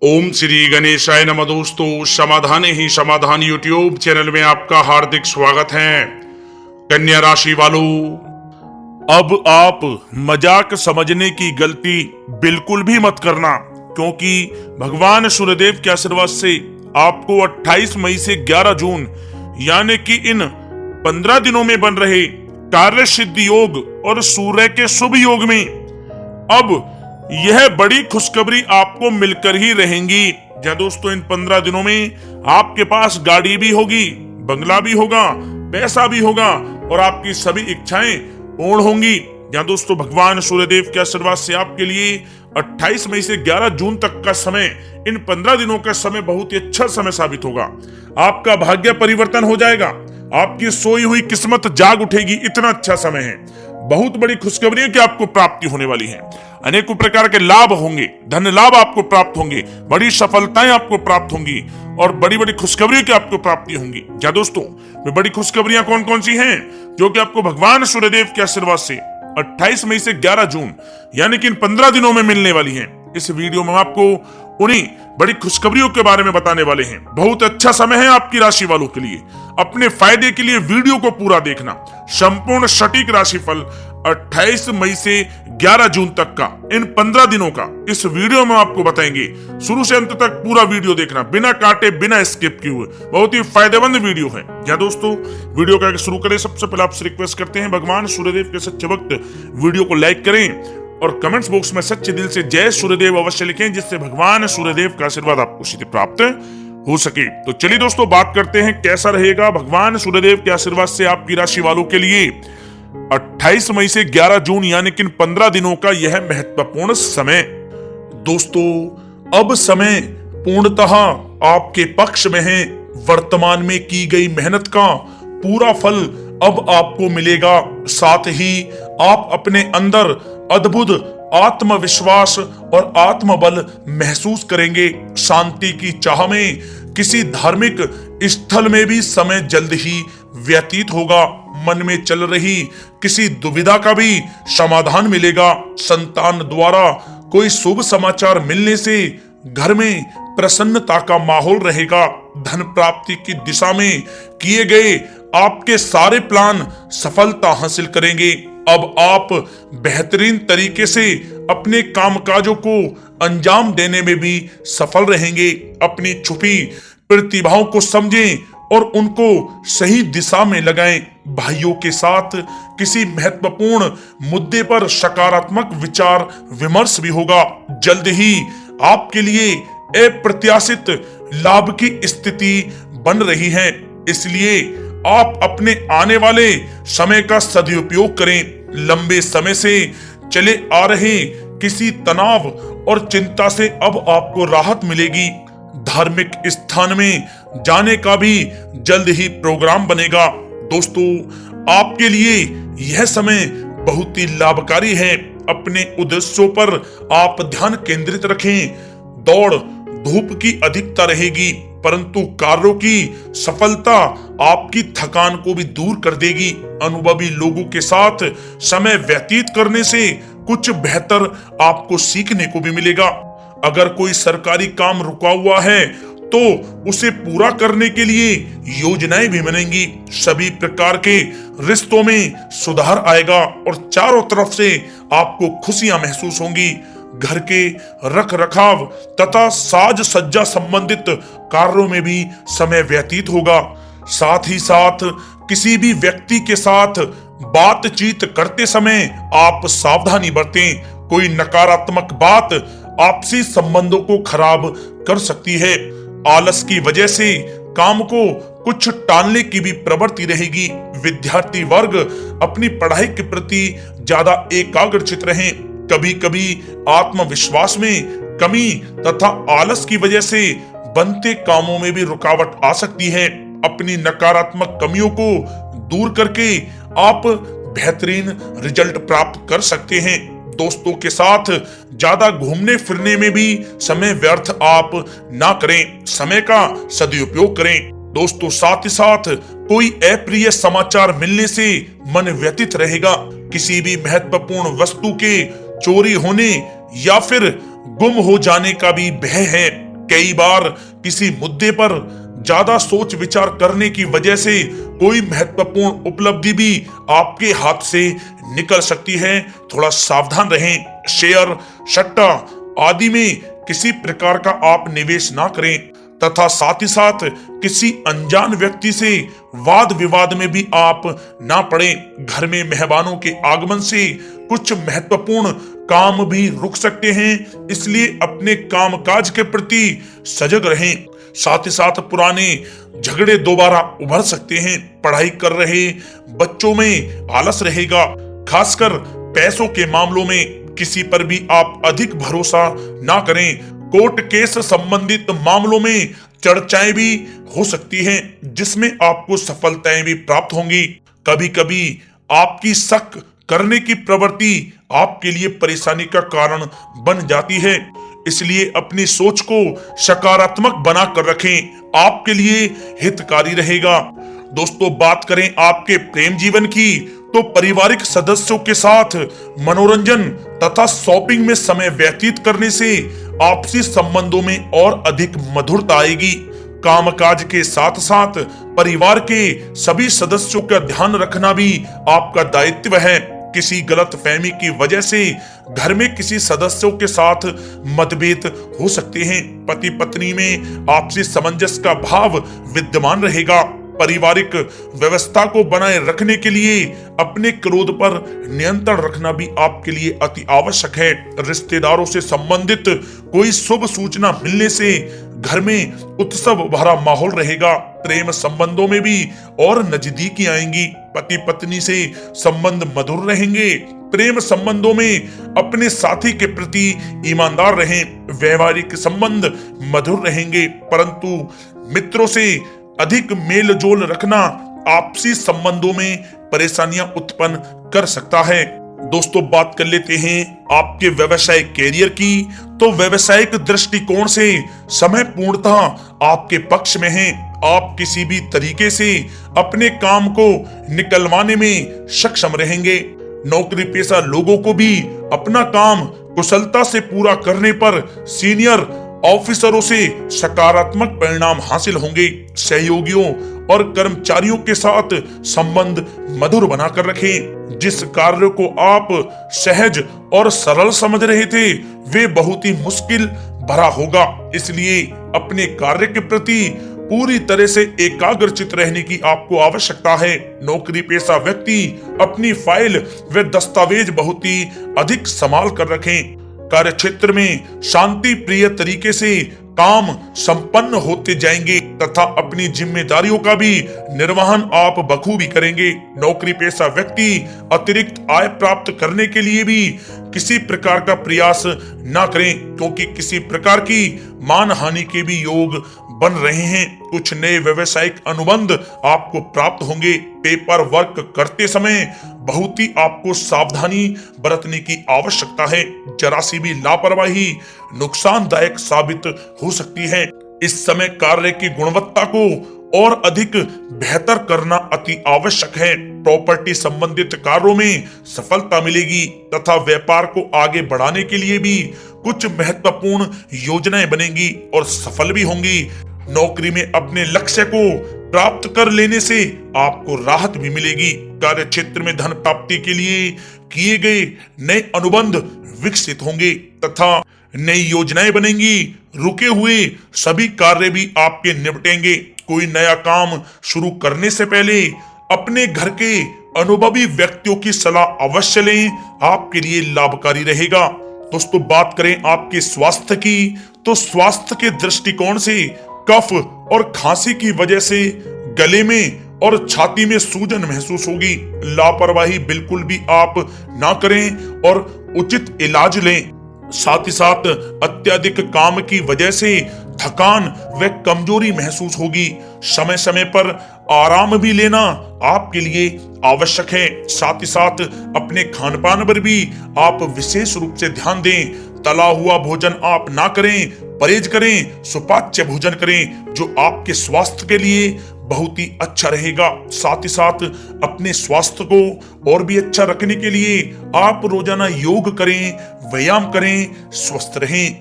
ओम श्री गणेशाय नमः। दोस्तों, समाधान ही समाधान यूट्यूब चैनल में आपका हार्दिक स्वागत है। कन्या राशि वालों, अब आप मजाक समझने की गलती बिल्कुल भी मत करना, क्योंकि भगवान सूर्यदेव के आशीर्वाद से आपको 28 मई से 11 जून यानी कि इन 15 दिनों में बन रहे कार्य सिद्धि योग और सूर्य के शुभ योग में अब यह बड़ी खुशखबरी आपको मिलकर ही रहेंगी। जहाँ दोस्तों, इन 15 दिनों में आपके पास गाड़ी भी होगी, बंगला भी होगा, पैसा भी होगा और आपकी सभी इच्छाएं पूर्ण होंगी। जहाँ दोस्तों, भगवान सूर्यदेव के आशीर्वाद से आपके लिए 28 मई से 11 जून तक का समय, इन 15 दिनों का समय बहुत ही अच्छा समय साबित होगा। आपका भाग्य परिवर्तन हो जाएगा, आपकी सोई हुई किस्मत जाग उठेगी। इतना अच्छा समय है, बहुत बड़ी खुशखबरी की आपको प्राप्ति होने वाली है। अनेकों प्रकार के लाभ होंगे, धन लाभ आपको प्राप्त होंगे, बड़ी सफलताएं आपको प्राप्त होंगी और बड़ी बड़ी खुशखबरियों की आपको प्राप्ति होंगी। क्या दोस्तों, वे बड़ी खुशखबरियां कौन कौन सी हैं जो कि आपको भगवान सूर्यदेव के आशीर्वाद से 28 मई से 11 जून यानी कि इन 15 दिनों में मिलने वाली हैं? इस वीडियो में आपको उन्हीं बड़ी खुशखबरियों के बारे में बताने वाले हैं। बहुत अच्छा समय है आपकी राशि वालों के लिए। अपने फायदे के लिए वीडियो को पूरा देखना। संपूर्ण सटीक राशिफल 28 मई से 11 जून तक का, इन 15 दिनों का इस वीडियो में आपको बताएंगे। शुरू से अंत तक पूरा वीडियो देखना, बिना काटे बिना स्किप किए हुए। बहुत ही फायदेमंद वीडियो है। क्या दोस्तों, वीडियो का शुरू करें सबसे पहले आपसे रिक्वेस्ट करते हैं, भगवान सूर्यदेव के सच्चे भक्त वीडियो को लाइक करें और कमेंट्स बॉक्स में सच्चे दिल से जय सूर्यदेव अवश्य लिखें, जिससे भगवान सूर्यदेव का आशीर्वाद आपको सीधे प्राप्त हो सके। तो चलिए दोस्तों, बात करते हैं कैसा रहेगा भगवान सूर्यदेव के आशीर्वाद से आपकी राशि वालों के लिए 28 मई से 11 जून यानी कि 15 दिनों का यह महत्वपूर्ण समय। दोस्तों, अब समय पूर्णतः आपके पक्ष में है। वर्तमान में की गई मेहनत का पूरा फल अब आपको मिलेगा। साथ ही आप अपने अंदर अद्भुत आत्मविश्वास और आत्मबल महसूस करेंगे। शांति की चाह में किसी धार्मिक स्थल में भी समय जल्द ही व्यतीत होगा। मन में चल रही किसी दुविधा का भी समाधान मिलेगा। संतान द्वारा कोई शुभ समाचार मिलने से घर में प्रसन्नता का माहौल रहेगा। धन प्राप्ति की दिशा में किए गए आपके सारे प्लान सफलता हासिल करेंगे। अब आप बेहतरीन तरीके से अपने कामकाजों को अंजाम देने में भी सफल रहेंगे। अपनी छुपी प्रतिभाओं को समझें और उनको सही दिशा में लगाएं। भाइयों के साथ किसी महत्वपूर्ण मुद्दे पर सकारात्मक विचार विमर्श भी होगा। जल्द ही आपके लिए अप्रत्याशित लाभ की स्थिति बन रही है, इसलिए आप अपने आने वाले समय का सदुपयोग करें। लंबे समय से चले आ रहे किसी तनाव और चिंता से अब आपको राहत मिलेगी। धार्मिक स्थान में जाने का भी जल्द ही प्रोग्राम बनेगा। दोस्तों, आपके लिए यह समय बहुत ही लाभकारी है। अपने उद्देश्यों पर आप ध्यान केंद्रित रखें। दौड़ धूप की अधिकता रहेगी, परंतु कार्यों की सफलता आपकी थकान को भी दूर कर देगी। अनुभवी लोगों के साथ समय व्यतीत करने से कुछ बेहतर आपको सीखने को भी मिलेगा। अगर कोई सरकारी काम रुका हुआ है तो उसे पूरा करने के लिए योजनाएं भी बनेंगी। सभी प्रकार के रिश्तों में सुधार आएगा और चारों तरफ से आपको खुशियां महसूस होंगी। घर के रख रखाव तथा साज सज्जा संबंधित कार्यों में भी समय व्यतीत होगा। साथ ही साथ किसी भी व्यक्ति के साथ बातचीत करते समय आप सावधानी बरतें। कोई नकारात्मक बात आपसी संबंधों को खराब कर सकती है। आलस की वजह से काम को कुछ टालने की भी प्रवृत्ति रहेगी। विद्यार्थी वर्ग अपनी पढ़ाई के प्रति ज्यादा एकाग्रचित रहें। कभी कभी आत्मविश्वास में कमी तथा आलस की वजह से बनते कामों में भी रुकावट आ सकती है। अपनी नकारात्मक कमियों को दूर करके आप बेहतरीन रिजल्ट प्राप्त कर सकते हैं। दोस्तों के साथ ज्यादा घूमने फिरने में भी समय व्यर्थ आप ना करें, समय का सदुपयोग करें। दोस्तों, साथ ही साथ कोई अप्रिय समाचार मिलने से मन व्यतीत रहेगा। किसी भी महत्वपूर्ण वस्तु के चोरी होने या फिर गुम हो जाने का भी भय है। कई बार किसी मुद्दे पर ज्यादा सोच विचार करने की वजह से कोई महत्वपूर्ण उपलब्धि भी आपके हाथ से निकल सकती है। थोड़ा सावधान रहें। शेयर, सट्टा आदि में किसी प्रकार का आप निवेश ना करें तथा साथ ही साथ किसी अनजान व्यक्ति से वाद विवाद में भी आप ना पड़ें। घर में मेहमानों के आगमन से कुछ महत्वपूर्ण काम भी रुक सकते हैं, इसलिए अपने कामकाज के प्रति सजग रहें। साथ ही साथ पुराने झगड़े दोबारा उभर सकते हैं। पढ़ाई कर रहे बच्चों में आलस रहेगा। खासकर पैसों के मामलों में किसी पर भी आप अधिक भरोसा ना करें। कोर्ट केस संबंधित मामलों में चर्चाएं भी हो सकती हैं, जिसमें आपको सफलताएं भी प्राप्त होंगी। कभी कभी आपकी शक करने की प्रवृत्ति आपके लिए परेशानी का कारण बन जाती है, इसलिए अपनी सोच को सकारात्मक बनाकर रखें, आपके लिए हितकारी रहेगा। दोस्तों, बात करें आपके प्रेम जीवन की, तो पारिवारिक सदस्यों के साथ मनोरंजन तथा शॉपिंग में समय व्यतीत करने से आपसी संबंधों में और अधिक मधुरता आएगी। कामकाज के साथ साथ परिवार के सभी सदस्यों का ध्यान रखना भी आपका दायित्व है। किसी गलतफहमी की वजह से घर में किसी सदस्यों के साथ मतभेद हो सकते हैं। पति पत्नी में आपसी सामंजस्य का भाव विद्यमान रहेगा। पारिवारिक व्यवस्था को बनाए रखने के लिए अपने क्रोध पर नियंत्रण रखना भी आपके लिए अति आवश्यक है। रिश्तेदारों से संबंधित कोई शुभ सूचना मिलने से घर में उत्सव भरा माहौल रहेगा। प्रेम संबंधों में भी और नजदीकी आएंगी। पति पत्नी से संबंध मधुर रहेंगे। प्रेम संबंधों में अपने साथी के प्रति ईमानदार रहें। व्यवहारिक संबंध मधुर रहेंगे, परंतु मित्रों से अधिक मेल जोल रखना आपसी संबंधों में परेशानियां उत्पन्न कर सकता है। दोस्तों, बात कर लेते हैं आपके व्यवसायिक कैरियर की। तो व्यवसायिक दृष्टिकोण से समय पूर्णतः आपके पक्ष में है। आप किसी भी तरीके से अपने काम को निकलवाने में सक्षम रहेंगे। नौकरी पेशा लोगों को भी अपना काम कुशलता से पूरा करने पर सीनियर ऑफिसरों से सकारात्मक परिणाम हासिल होंगे। सहयोगियों और कर्मचारियों के साथ संबंध मधुर बनाकर रखें। जिस कार्य को आप सहज और सरल समझ रहे थे, वे बहुत ही मुश्किल भरा होगा, इसलिए अपने कार्य के प्रति पूरी तरह से एकाग्रचित रहने की आपको आवश्यकता है। नौकरी पेशा व्यक्ति अपनी फाइल व दस्तावेज बहुत ही अधिक संभाल कर रखें। कार्य क्षेत्र में शांति प्रिय तरीके से काम संपन्न होते जाएंगे तथा अपनी जिम्मेदारियों का भी निर्वहन आप बखूबी करेंगे। नौकरी पेशा व्यक्ति अतिरिक्त आय प्राप्त करने के लिए भी किसी प्रकार का प्रयास न करें, क्योंकि किसी प्रकार की मान हानि के भी योग बन रहे हैं। कुछ नए व्यवसायिक अनुबंध आपको प्राप्त होंगे। पेपर वर्क करते समय बहुत ही आपको सावधानी बरतने की आवश्यकता है। जरा सी भी लापरवाही नुकसानदायक साबित हो सकती है। इस समय कार्य की गुणवत्ता को और अधिक बेहतर करना अति आवश्यक है। प्रॉपर्टी संबंधित कार्यों में सफलता मिलेगी तथा व्यापार को आगे बढ़ाने के लिए भी कुछ महत्वपूर्ण योजनाएं बनेंगी और सफल भी होंगी। नौकरी में अपने लक्ष्य को प्राप्त कर लेने से आपको राहत भी मिलेगी। कार्य क्षेत्र में धन प्राप्ति के लिए किए गए नए अनुबंध विकसित होंगे तथा नई योजनाएं बनेंगी। रुके हुए सभी कार्य भी आपके निपटेंगे। कोई नया काम शुरू करने से पहले अपने घर के अनुभवी व्यक्तियों की सलाह अवश्य लें, आपके लिए लाभकारी रहेगा। दोस्तों, बात करें आपके स्वास्थ्य की, तो स्वास्थ्य के दृष्टिकोण से कफ और खांसी की वजह से गले में और छाती में सूजन महसूस होगी। लापरवाही बिल्कुल भी आप ना करें और उचित इलाज लें। साथ ही साथ अत्यधिक काम की वजह से थकान व कमजोरी महसूस होगी। समय समय पर आराम भी लेना आपके लिए आवश्यक है। साथ ही साथ अपने खान पान पर भी आप विशेष रूप से ध्यान दें। तला हुआ भोजन आप ना करें, परहेज करें, सुपाच्य भोजन करें, जो आपके स्वास्थ्य के लिए बहुत ही अच्छा रहेगा। साथ ही साथ अपने स्वास्थ्य को और भी अच्छा रखने के लिए आप रोजाना योग करें, व्यायाम करें, स्वस्थ रहें।